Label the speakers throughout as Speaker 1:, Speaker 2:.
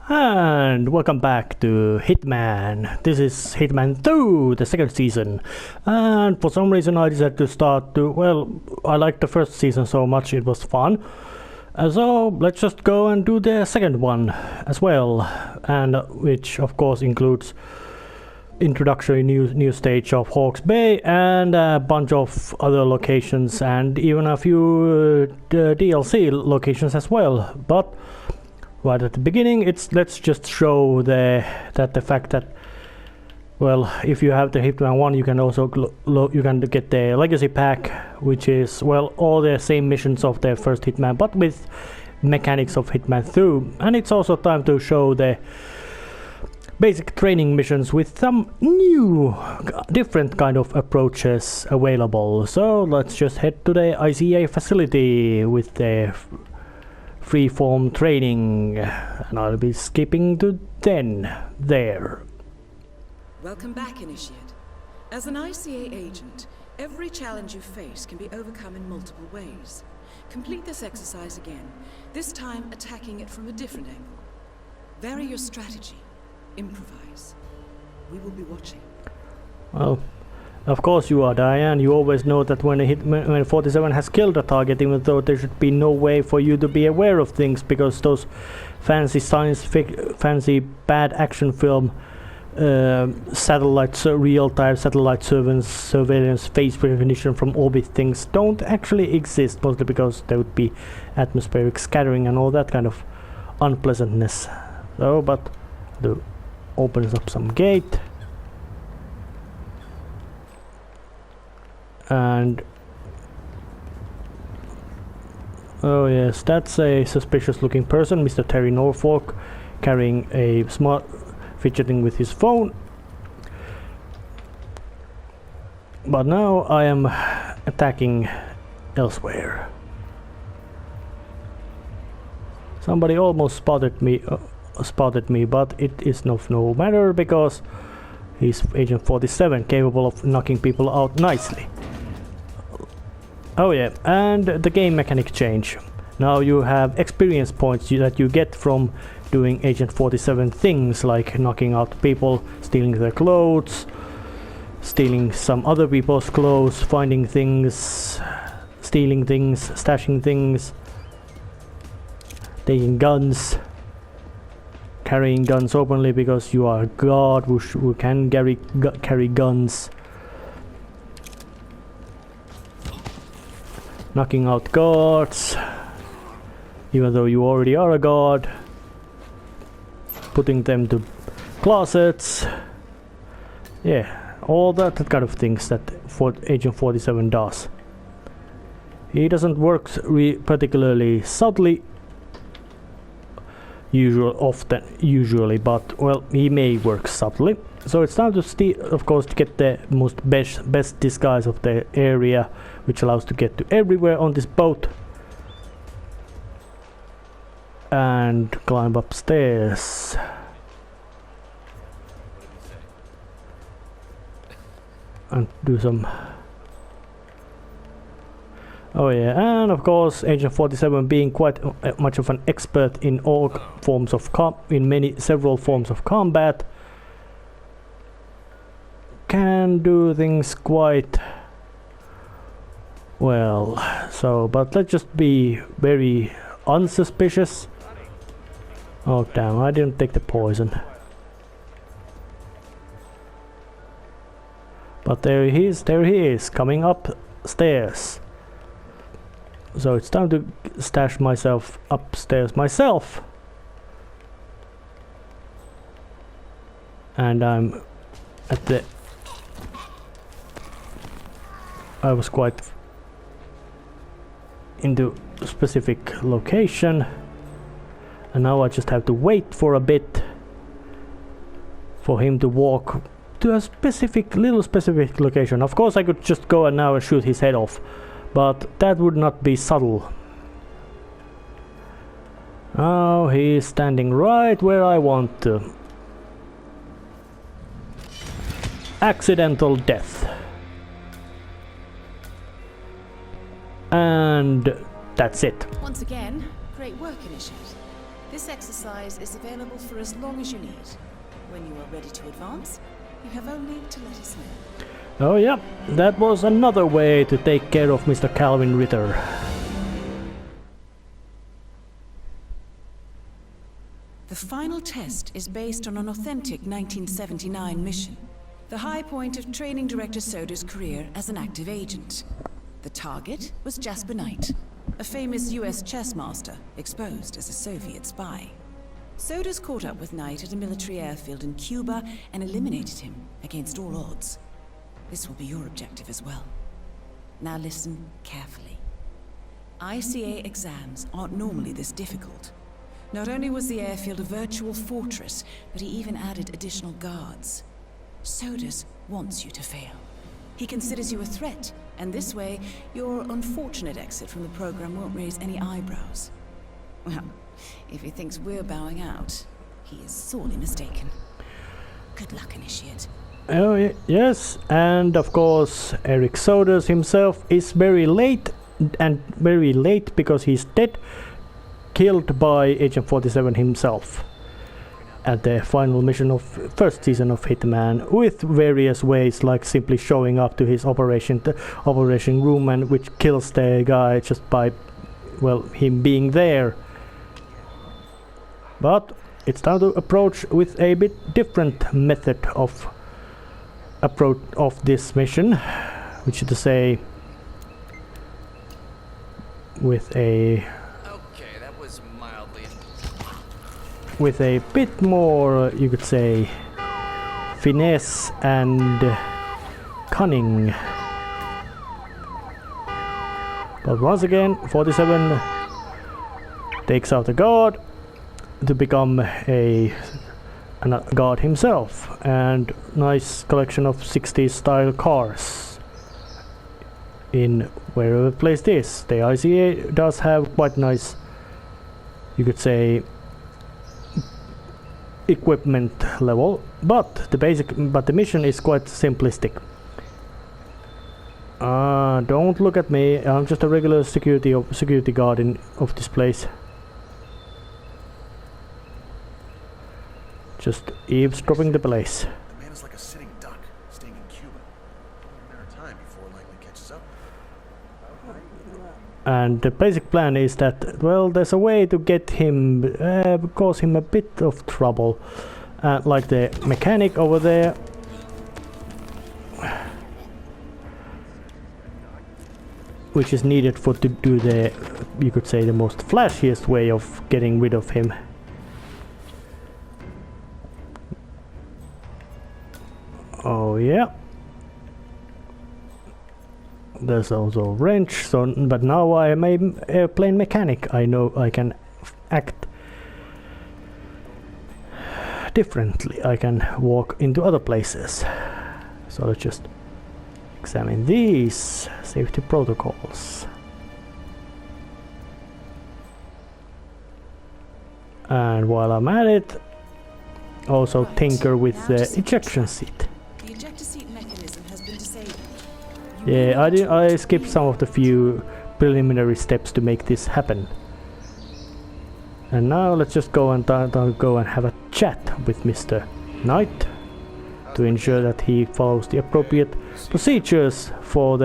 Speaker 1: And welcome back to Hitman. This is Hitman 2, the second season. And for some reason I decided to start to, well, I liked the first season so much, it was fun. So let's just go and do the second one as well. And which of course includes introductory new stage of Hawke's Bay and a bunch of other locations and even a few DLC locations as well. But right at the beginning, let's just show the fact that, well, if you have the Hitman 1, you can also you can get the Legacy Pack, which is, well, all the same missions of the first Hitman, but with mechanics of Hitman 2. And it's also time to show the basic training missions with some new, different kind of approaches available. So let's just head to the ICA Facility with the freeform training, and I'll be skipping to 10 there.
Speaker 2: Welcome back, Initiate. As an ICA agent, every challenge you face can be overcome in multiple ways. Complete this exercise again, this time attacking it from a different angle. Vary your strategy. Improvise. We will be watching. Well,
Speaker 1: of course you are, Diane. You always know that when 47 has killed a target, even though there should be no way for you to be aware of things, because those fancy fancy bad action film real-time satellite surveillance face recognition from orbit things don't actually exist, mostly because there would be atmospheric scattering and all that kind of unpleasantness. So, but the opens up some gate, and oh yes, that's a suspicious looking person, Mr. Terry Norfolk, carrying a fidgeting with his phone. But now I am attacking elsewhere. Somebody almost spotted me, but it is no matter, because he's Agent 47, capable of knocking people out nicely. Oh yeah, and the game mechanic change. Now you have experience points that you get from doing Agent 47 things, like knocking out people, stealing their clothes, stealing some other people's clothes, finding things, stealing things, stashing things, taking guns, carrying guns openly because you are a god who can carry guns, knocking out guards even though you already are a god, putting them to closets, yeah, all that kind of things that Agent 47 does. He doesn't work particularly subtly usually, but well, he may work subtly. So it's time to of course, to get the best disguise of the area, which allows to get to everywhere on this boat and climb upstairs. And do some. Oh yeah, and of course Agent 47, being quite much of an expert in all forms of several forms of combat, can do things quite well. So, but let's just be very unsuspicious. Oh damn, I didn't take the poison. But there he is, coming upstairs. So it's time to stash myself upstairs myself. And I'm at the... I was quite into a specific location. And now I just have to wait for a bit for him to walk to a specific location. Of course I could just go and now shoot his head off, but that would not be subtle. Oh, he's standing right where I want to. Accidental death. And that's it.
Speaker 2: Once again, great work, Initiate. This exercise is available for as long as you need. When you are ready to advance, you have only to let us know.
Speaker 1: Oh yeah, that was another way to take care of Mr. Calvin Ritter.
Speaker 2: The final test is based on an authentic 1979 mission. The high point of training director Soda's career as an active agent. The target was Jasper Knight, a famous US chess master exposed as a Soviet spy. Soda's caught up with Knight at a military airfield in Cuba and eliminated him against all odds. This will be your objective as well. Now listen carefully. ICA exams aren't normally this difficult. Not only was the airfield a virtual fortress, but he even added additional guards. Sodas wants you to fail. He considers you a threat, and this way, your unfortunate exit from the program won't raise any eyebrows. Well, if he thinks we're bowing out, he is sorely mistaken. Good luck, Initiate.
Speaker 1: Oh yes, and of course Eric Sodas himself is very late because he's dead, killed by Agent 47 himself at the final mission of first season of Hitman, with various ways like simply showing up to his operation room, and which kills the guy just by, well, him being there. But it's time to approach with a bit different method of approach of this mission, which is to say with a bit more, you could say, finesse and cunning. But once again, 47 takes out a guard to become a guard himself, and nice collection of 60s style cars in wherever place this. The ICA does have quite nice, you could say, equipment level, but the mission is quite simplistic. Don't look at me, I'm just a regular security guard of this place. Just eavesdropping the place.
Speaker 3: The man is like a sitting duck, staying in Cuba. Only a matter of time before it likely catches up.
Speaker 1: And the basic plan is that, well, there's a way to get him, cause him a bit of trouble. Like the mechanic over there. Which is needed to do the, you could say, the most flashiest way of getting rid of him. Oh yeah. There's also a wrench, but now I am an airplane mechanic. I know I can act differently. I can walk into other places. So let's just examine these safety protocols. And while I'm at it, also tinker with the ejection seat.
Speaker 2: The ejector seat mechanism has been disabled.
Speaker 1: Yeah, I skipped some of the few preliminary steps to make this happen. And now let's just go and have a chat with Mr. Knight to ensure that he follows the appropriate procedures for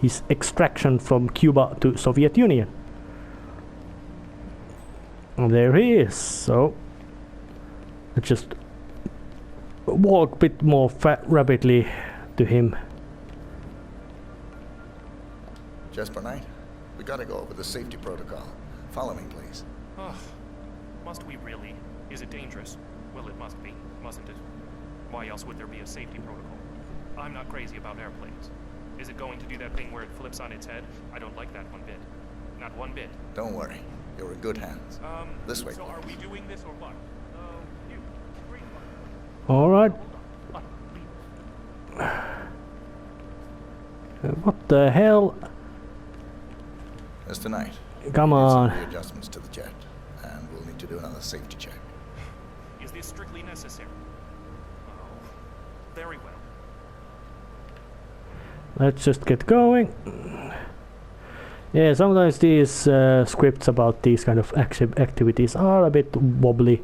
Speaker 1: his extraction from Cuba to Soviet Union. And there he is. So let's just walk a bit more rapidly to him.
Speaker 3: Jasper Knight, we gotta go over the safety protocol. Follow me, please.
Speaker 4: Oh, must we really? Is it dangerous? Well, it must be, mustn't it? Why else would there be a safety protocol? I'm not crazy about airplanes. Is it going to do that thing where it flips on its head? I don't like that one bit. Not one bit.
Speaker 3: Don't worry, you're in good hands. This way.
Speaker 4: So are we doing this or what? You. Green one.
Speaker 1: All right.
Speaker 4: Hold on.
Speaker 1: What the hell?
Speaker 3: Mr. Knight.
Speaker 1: Come on.
Speaker 3: Some readjustments to the jet, and we'll need to do another safety check.
Speaker 4: Is this strictly necessary? Oh, very well.
Speaker 1: Let's just get going. Yeah, sometimes these scripts about these kind of activities are a bit wobbly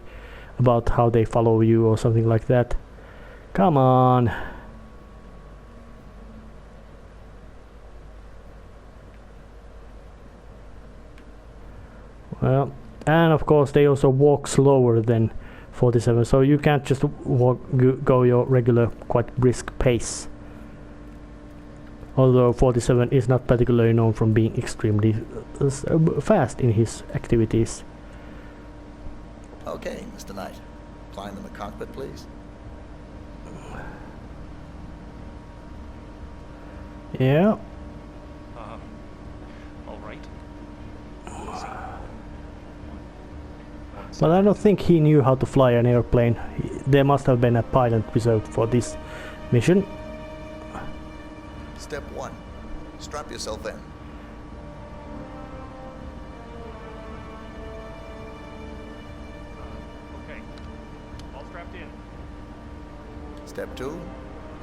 Speaker 1: about how they follow you or something like that. Come on. Well, and of course they also walk slower than 47, so you can't just go your regular, quite brisk pace. Although 47 is not particularly known from being extremely fast in his activities.
Speaker 5: Okay, Mr. Knight. Climb in the cockpit, please.
Speaker 1: Yeah.
Speaker 4: All right.
Speaker 1: But I don't think he knew how to fly an airplane. There must have been a pilot reserved for this mission.
Speaker 5: Step 1. Strap yourself in.
Speaker 4: Okay. All strapped in.
Speaker 5: Step 2.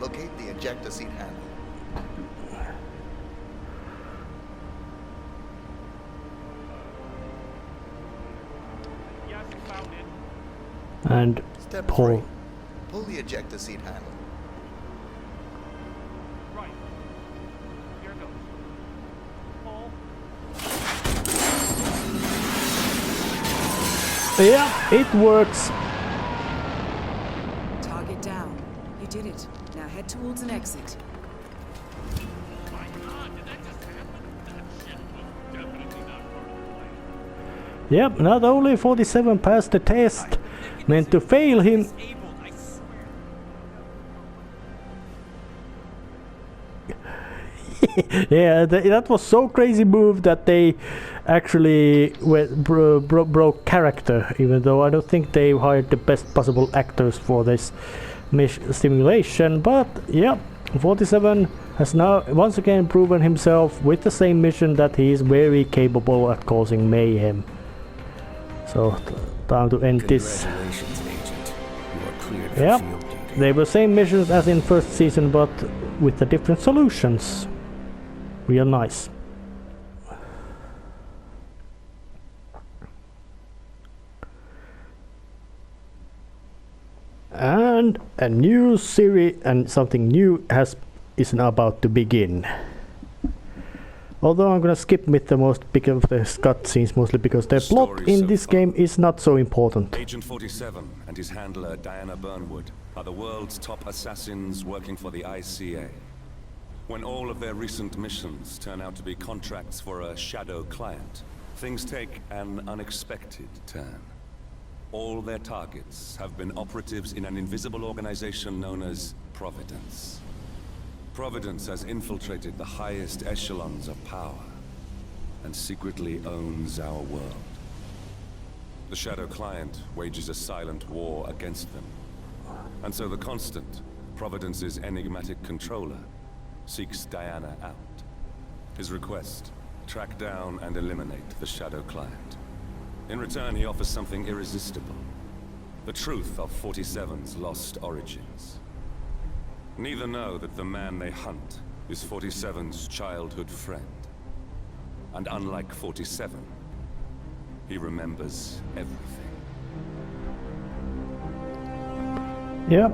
Speaker 5: Locate the ejector seat handle.
Speaker 4: Yes, found it.
Speaker 1: And
Speaker 5: Step
Speaker 1: pull.
Speaker 5: 3. Pull the ejector seat handle.
Speaker 4: Right. Here goes. Pull.
Speaker 1: Yeah, it works.
Speaker 2: Target down. You did it. Now head towards an exit.
Speaker 6: My God, did that just happen? That shit was definitely not part of the plan.
Speaker 1: Yep, not only 47 passed the test, meant to fail him.
Speaker 6: Disabled, I swear.
Speaker 1: Yeah, that was so crazy move that they actually broke character, even though I don't think they hired the best possible actors for this simulation. But yeah, 47 has now once again proven himself with the same mission that he is very capable at causing mayhem. So time to end this.
Speaker 7: Congratulations, Agent. You are cleared for
Speaker 1: Yep,
Speaker 7: field duty.
Speaker 1: they were same missions as in first season, but with the different solutions. Real nice. And a new series and something new is now about to begin. Although I'm gonna skip with the most big of the cutscenes, mostly because the plot
Speaker 8: Story
Speaker 1: in
Speaker 8: so
Speaker 1: this
Speaker 8: far.
Speaker 1: game is not so important.
Speaker 8: Agent 47 and his handler Diana Burnwood are the world's top assassins working for the ICA. When all of their recent missions turn out to be contracts for a shadow client, things take an unexpected turn. All their targets have been operatives in an invisible organization known as Providence. Providence has infiltrated the highest echelons of power and secretly owns our world. The shadow client wages a silent war against them. And so the Constant, Providence's enigmatic controller, seeks Diana out. His request, track down and eliminate the shadow client. In return, he offers something irresistible. The truth of 47's lost origins. Neither know that the man they hunt is 47's childhood friend. And unlike 47, he remembers everything.
Speaker 1: Yeah.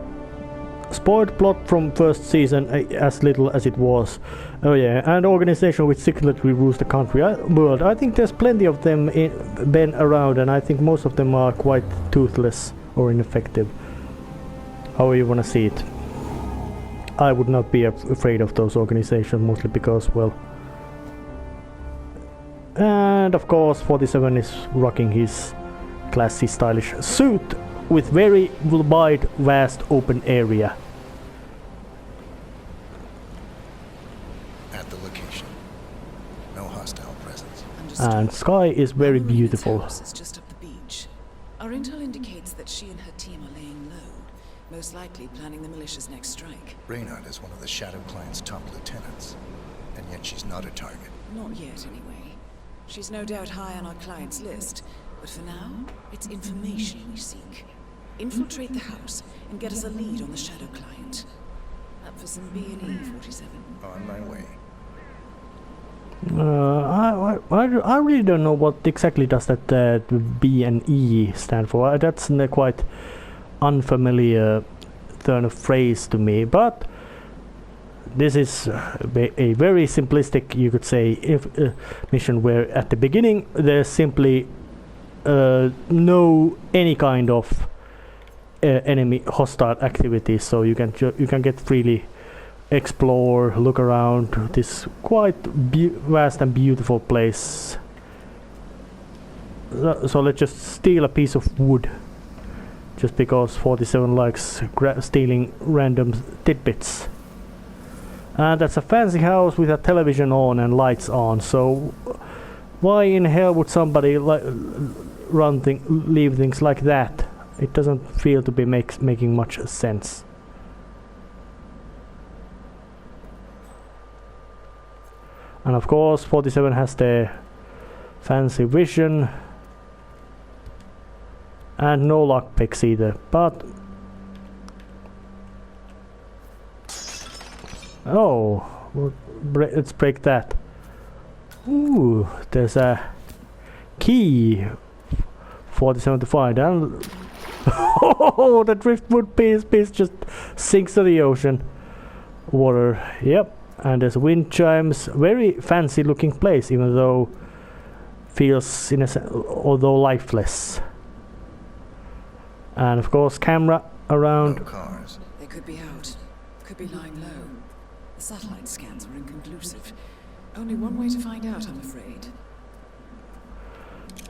Speaker 1: Spoiled plot from first season, as little as it was. Oh yeah, and organization which secretly rules the country world. I think there's plenty of them been around, and I think most of them are quite toothless or ineffective. However you wanna see it. I would not be afraid of those organizations, mostly because, well... And of course 47 is rocking his classy, stylish suit with very wide, vast, open area.
Speaker 5: At the location. No hostile presence.
Speaker 2: Understood.
Speaker 1: And sky is very
Speaker 2: Maureen's
Speaker 1: beautiful.
Speaker 2: house is just up the beach. Our intel indicates that she and her team are laying low, most likely planning the militia's next strike.
Speaker 5: Reynard is one of the Shadow Client's top lieutenants, and yet she's not a target.
Speaker 2: Not yet, anyway. She's no doubt high on our client's list, but for now, it's information we seek. Infiltrate the house and get us a lead on the Shadow Client. Up for some B&E, 47.
Speaker 5: On my way.
Speaker 1: I really don't know what exactly does that B and E stand for. That's a quite unfamiliar turn of phrase to me, but this is a very simplistic, you could say, mission where at the beginning there's simply no any kind of enemy hostile activities, so you can get freely explore, look around this quite vast and beautiful place. So let's just steal a piece of wood, just because 47 likes stealing random tidbits. And that's a fancy house with a television on and lights on, so why in hell would somebody leave things like that? It doesn't feel to be making much sense. And of course 47 has the fancy vision and no lockpicks either, but oh, let's break that. Ooh, there's a key 47 to find, and oh, the driftwood piece just sinks to the ocean water. Yep. And there's wind chimes, very fancy looking place, even though feels although lifeless. And of course camera around.
Speaker 5: No cars.
Speaker 2: They could be out, could be lying low. The satellite scans were inconclusive. Only one way to find out, I'm afraid.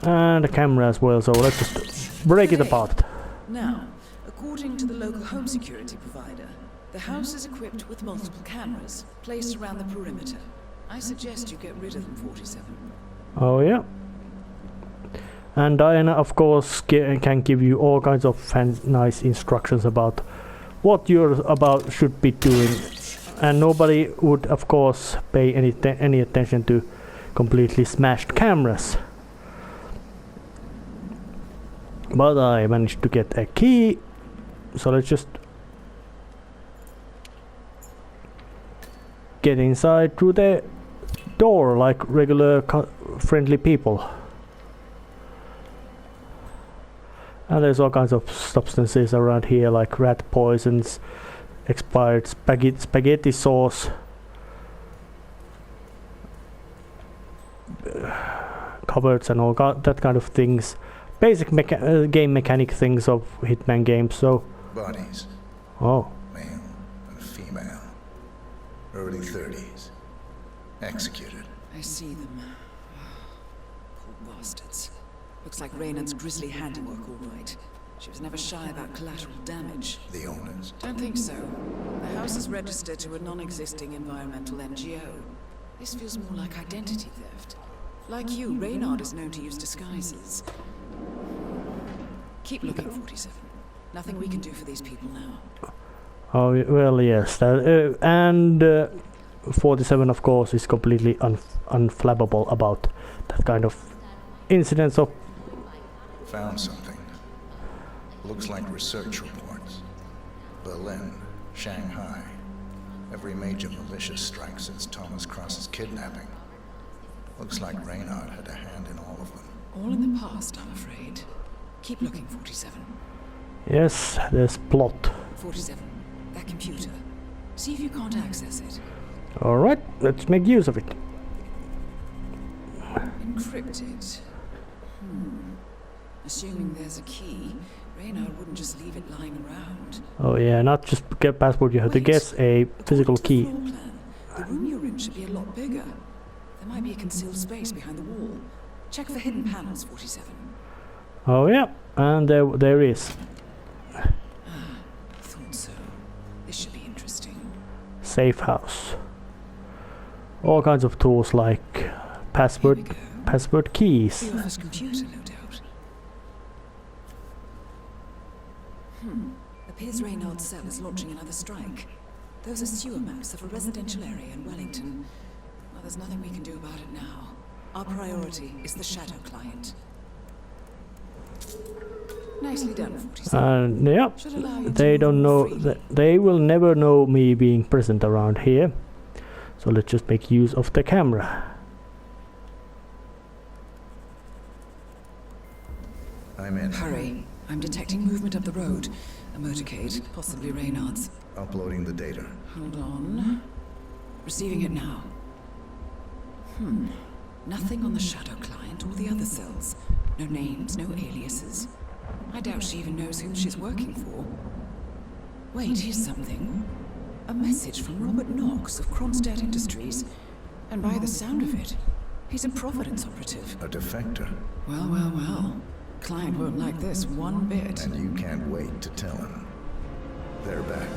Speaker 1: And a camera as well, so let's just break it apart.
Speaker 2: Now, according to the local home security provider, the house is equipped with multiple cameras placed around the perimeter. I suggest you get rid of them, 47.
Speaker 1: Oh yeah. And Diana of course can give you all kinds of nice instructions about what you're should be doing, and nobody would of course pay any attention to completely smashed cameras. But I managed to get a key, so let's just get inside through the door like regular friendly people. And there's all kinds of substances around here, like rat poisons, expired spaghetti sauce, cupboards and all that kind of things. Basic game mechanic things of Hitman games. So
Speaker 5: Bodies.
Speaker 1: oh,
Speaker 5: Male and female. Early 30s. Executed.
Speaker 2: I see them. Poor bastards. Looks like Reynard's grisly handiwork, all right. She was never shy about collateral damage.
Speaker 5: The owners.
Speaker 2: Don't think so. The house is registered to a non-existing environmental NGO. This feels more like identity theft. Like you, Reynard is known to use disguises. Keep looking, 47. Nothing we can do for these people now.
Speaker 1: oh well, yes. And 47 of course is completely unflappable about that kind of incidents of.
Speaker 5: Found something. Looks like research reports. Berlin, Shanghai. Every major militia strike since Thomas Cross's kidnapping. Looks like Reynard had a hand in all of them.
Speaker 2: All in the past, I'm afraid. Keep looking, 47.
Speaker 1: Yes, there's plot.
Speaker 2: 47. That computer. See if you can't access it.
Speaker 1: Alright, let's make use of it.
Speaker 2: Encrypted. Assuming there's a key, Reynard wouldn't just leave it lying around.
Speaker 1: Oh yeah, not just get password, you have to guess a physical key.
Speaker 2: Floor plan, the room you're in should be a lot bigger. There might be a concealed space behind the wall. Check for hidden panels, 47.
Speaker 1: Oh yeah, and there is.
Speaker 2: Thought so. This should be interesting.
Speaker 1: Safe house. All kinds of tools like password keys.
Speaker 2: The office computer, no doubt. Appears Reynard's cell is launching another strike. Those are sewer maps of a residential area in Wellington. Well, there's nothing we can do about it now. Our priority is the shadow client. Nicely done, 47.
Speaker 1: And yeah,
Speaker 2: Should allow you to
Speaker 1: they don't
Speaker 2: move
Speaker 1: know
Speaker 2: freely.
Speaker 1: that they will never know me being present around here. So let's just make use of the camera.
Speaker 5: I'm in.
Speaker 2: Hurry. I'm detecting movement up the road. A motorcade, possibly Reynard's.
Speaker 5: Uploading the data.
Speaker 2: Hold on. Receiving it now. Nothing on the shadow client or the other cells. No names, no aliases. I doubt she even knows whom she's working for. Wait, here's something. A message from Robert Knox of Kronstadt Industries. And by the sound of it, he's a Providence operative.
Speaker 5: A defector.
Speaker 2: Well, well, well. Client won't like this one bit.
Speaker 5: And you can't wait to tell him. They're back.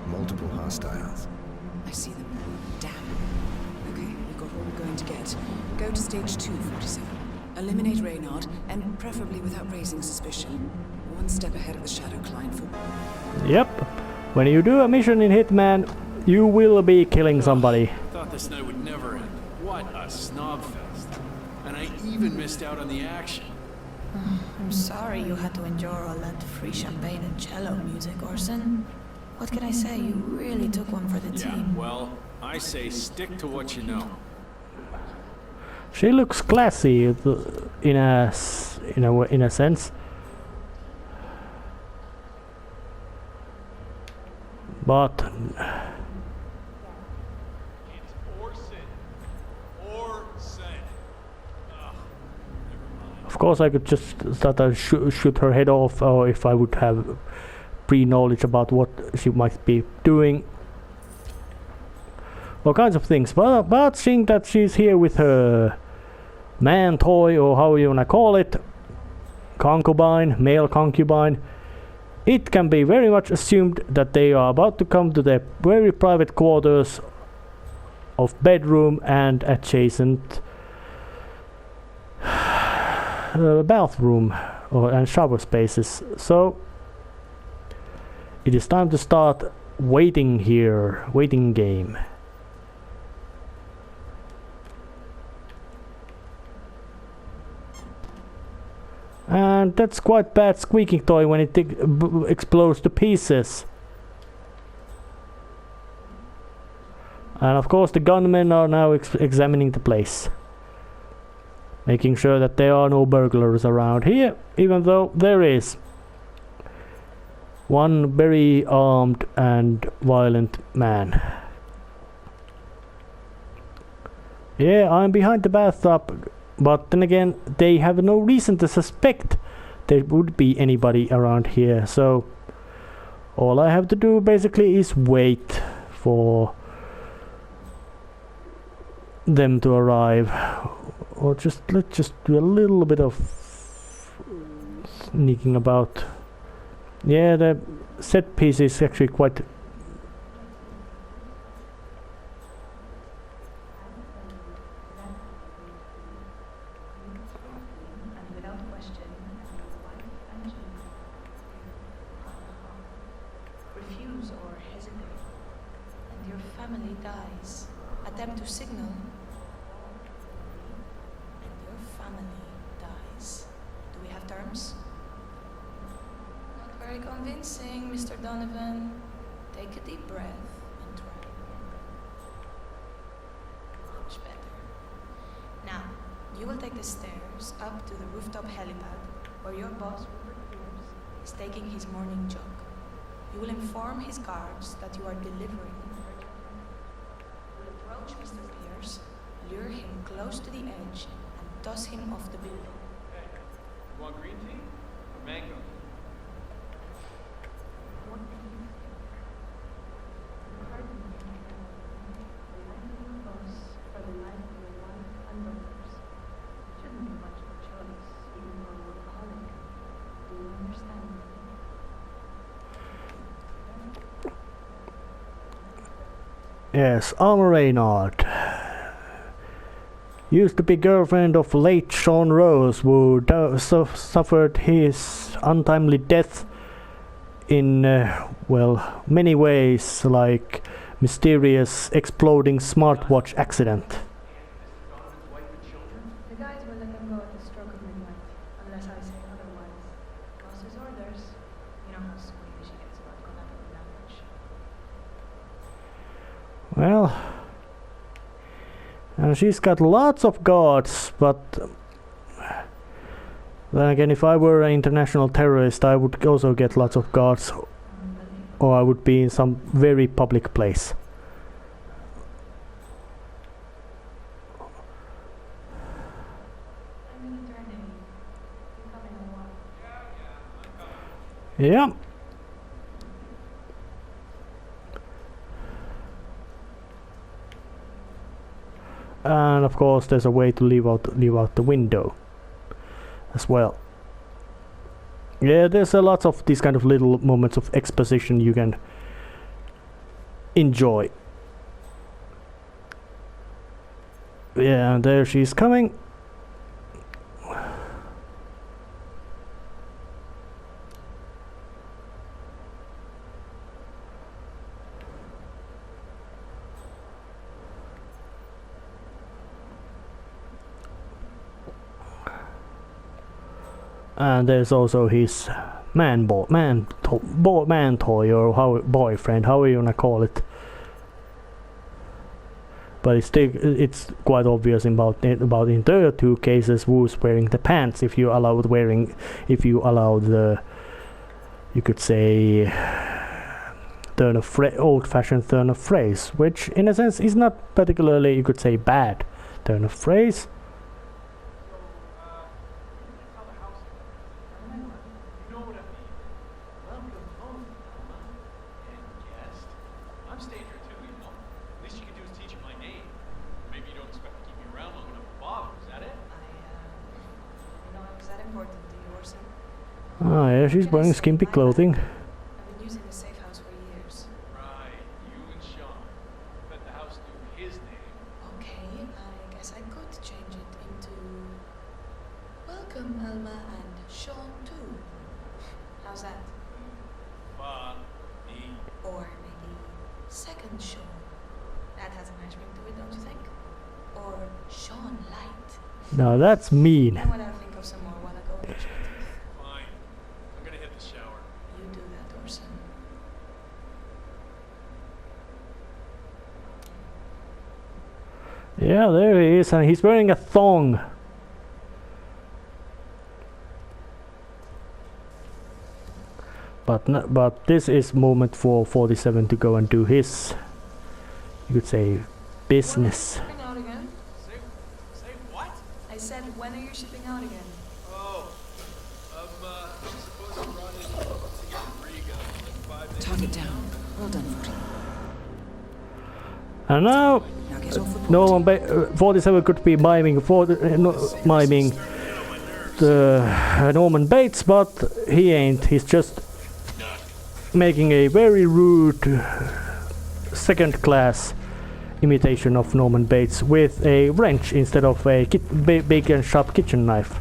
Speaker 5: Multiple hostiles.
Speaker 2: I see them. Damn. Okay, we've got what we're going to get. Go to stage 247. Eliminate Reynard, and preferably without raising suspicion. One step ahead of the shadow client for...
Speaker 1: Yep. When you do a mission in Hitman, you will be killing somebody.
Speaker 6: Thought this night would never end. What a snobfest. And I even missed out on the action.
Speaker 9: I'm sorry you had to endure all that free champagne and cello music, Orson. What can I say? You really took one for the team.
Speaker 6: Well, I say stick to what you know.
Speaker 1: She looks classy in a sense. But
Speaker 6: It's Orson. Orson.
Speaker 1: of course I could just start to shoot her head off, or if I would have pre-knowledge about what she might be doing. All kinds of things. But seeing that she's here with her man toy, or how you wanna call it, concubine, male concubine, it can be very much assumed that they are about to come to their very private quarters of bedroom and adjacent bathroom and shower spaces. So it is time to start waiting here, waiting game. And that's quite bad squeaking toy when it explodes to pieces. And of course the gunmen are now examining the place, making sure that there are no burglars around here, even though there is one very armed and violent man. Yeah, I'm behind the bathtub. But then again, they have no reason to suspect there would be anybody around here, so all I have to do basically is wait for them to arrive. Or let's just do a little bit of sneaking about. Yeah, the set piece is actually quite... Yes, Alma Reynard. Used to be girlfriend of late Sean Rose, who suffered his untimely death in, well, many ways, like mysterious exploding smartwatch accident.
Speaker 9: The guys will let them go at the stroke of midnight, unless I say otherwise. Boss's orders. You know how squeamish she gets about collateral damage.
Speaker 1: Well, and she's got lots of guards, but Then again, if I were an international terrorist, I would also get lots of guards, or I would be in some very public place. Yeah. And of course there's a way to leave out the window as well. Yeah, there's a lot of these kind of little moments of exposition you can enjoy. Yeah, and there she's coming. And there's also his man toy, or boyfriend, however you wanna call it. But it's quite obvious about in the other two cases who's wearing the pants. If you allow the, you could say, old-fashioned turn of phrase, which in a sense is not particularly, you could say, bad turn of phrase. Ah, yeah, she's wearing skimpy clothing.
Speaker 9: I've been using the safe house for years.
Speaker 6: Right, you and Sean. Bet the house knew his name.
Speaker 9: Okay, I guess I could change it into Welcome Alma and Sean too. How's that?
Speaker 6: Funny.
Speaker 9: Or maybe Second Sean. That has a nice ring to it, don't you think? Or Sean Light.
Speaker 1: No, that's mean.
Speaker 9: You know what, I'll think of some more while I go in.
Speaker 6: Fine. I'm gonna hit the shower.
Speaker 9: You do that, Orson.
Speaker 1: Yeah, there he is, and he's wearing a thong. But this is moment for 47 to go and do his, you could say, business.
Speaker 9: Shipping out again?
Speaker 6: Say what?
Speaker 9: I said, when are you shipping out again?
Speaker 6: Oh, I'm supposed to run in to get Riga in like 5 days.
Speaker 2: Target down. Well done, 40.
Speaker 1: And now,
Speaker 2: Now get off with
Speaker 1: no one 47 could be miming the Norman Bates, but he ain't. He's just making a very rude second-class imitation of Norman Bates with a wrench instead of a bacon sharp kitchen knife.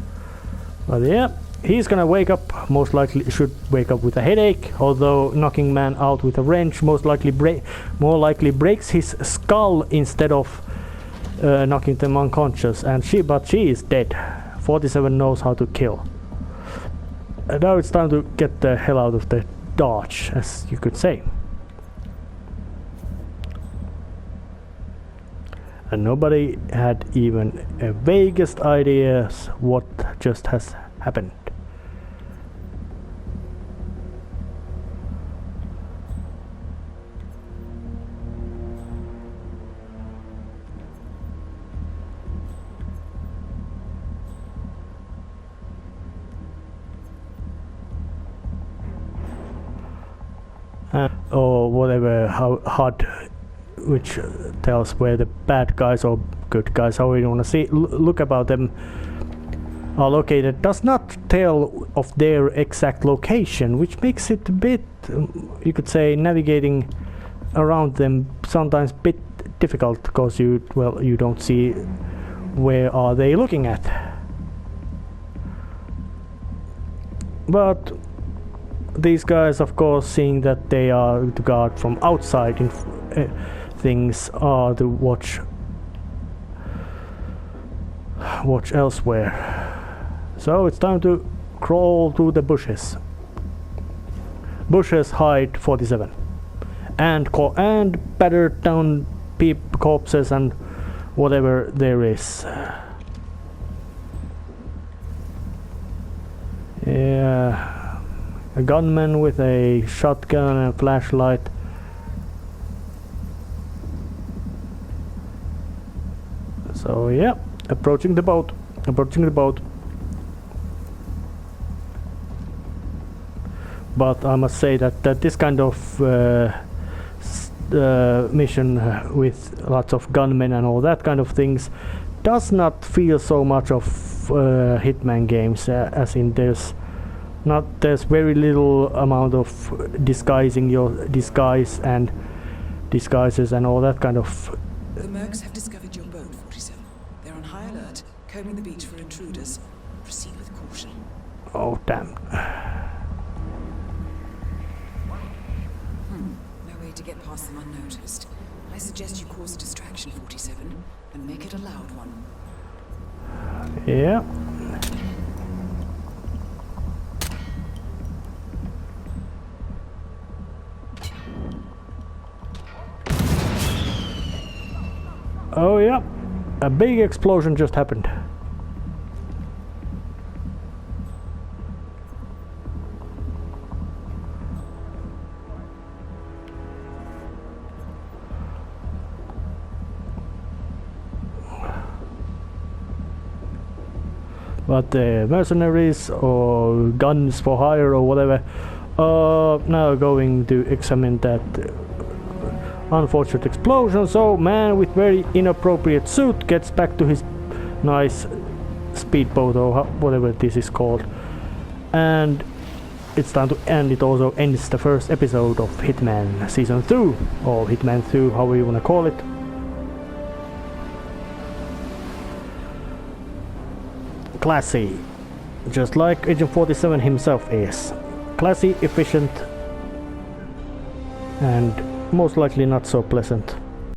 Speaker 1: But yeah, he's gonna wake up, most likely should wake up with a headache, although knocking man out with a wrench most likely breaks his skull instead of knocking them unconscious, and she is dead. 47 knows how to kill. And now it's time to get the hell out of the Dodge, as you could say. And nobody had even a vaguest ideas what just has happened. Or whatever, how HUD, which tells where the bad guys or good guys, how you want to look about them, are located, does not tell of their exact location, which makes it a bit, you could say, navigating around them sometimes a bit difficult, because you don't see where are they looking at. But these guys, of course, seeing that they are the guard from outside in things, are to watch elsewhere. So it's time to crawl through the bushes. Bushes hide 47, and batter down corpses and whatever there is. Yeah, a gunman with a shotgun and flashlight. So yeah, approaching the boat. But I must say that this kind of mission with lots of gunmen and all that kind of things does not feel so much of Hitman games, as in there's very little amount of disguising your disguises and all that kind of.
Speaker 2: The mercs have discovered your boat, 47. They're on high alert, combing the beach for intruders. Proceed with caution.
Speaker 1: Oh damn.
Speaker 2: No way to get past them unnoticed. I suggest you cause a distraction, 47, and make it a loud one.
Speaker 1: Yeah. Oh yeah, a big explosion just happened. But the mercenaries or guns for hire or whatever are now going to examine that unfortunate explosion. So man with very inappropriate suit gets back to his nice speedboat or whatever this is called, and it's time to end. It also ends the first episode of Hitman Season 2 or Hitman 2, however you wanna call it. Classy, just like Agent 47 himself is. Classy, efficient, and most likely not so pleasant.